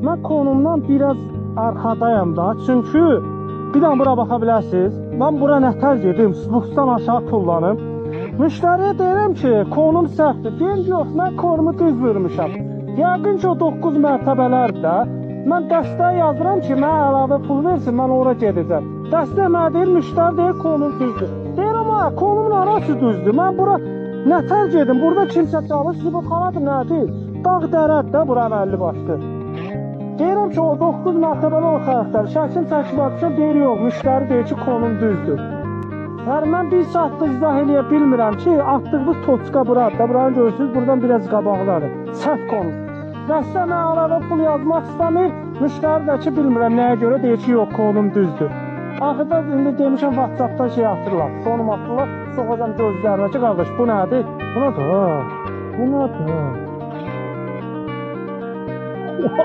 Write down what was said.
Mən konumdan biraz arxadayım da. Çünki bir də bura baxa bilərsiniz. Mən bura nətər gedim, Sluxdan aşağı tullanım. Müştəriyə deyirəm ki, konum səhvdir. Deyim yox, mən konumu düz vermişəm. Yəqin ki, o 9 mərtəbələrdə mən dəstəyə yazıram ki, mənə əlavə pul versin, mən ora gedəcəm. Dəstə mənə deyir, müştəri deyir, konum düzdür. Deyirəm, konumun arası düzdür. Mən bura nətər gedim, burada kimsə çalışır, bu xanadır nədir? Dağ dərəd də bura əməlli başdır. Deyirəm ki, o 9 mərtəbəli o xərəklər, şəkil çəkib atışa deyir, yox, müştəri deyir ki, konum düzdür. Yəni, mən bir saatda izah eləyə bilmirəm ki, atdığımız toçka buradır da, buranı görürsünüz, buradan biraz qabaqları, səhv konum. Dəstə mənə əlavə pul yazmaq istəmir, müştəri də ki, bilmirəm nəyə görə deyir ki, yox, konum düzdür. Axırda indi demişəm, WhatsAppda şey atırlar, konum atırlar, soxacam gözlərinə ki, qardaş, bu nədir? Bu nədir? Bu nədir?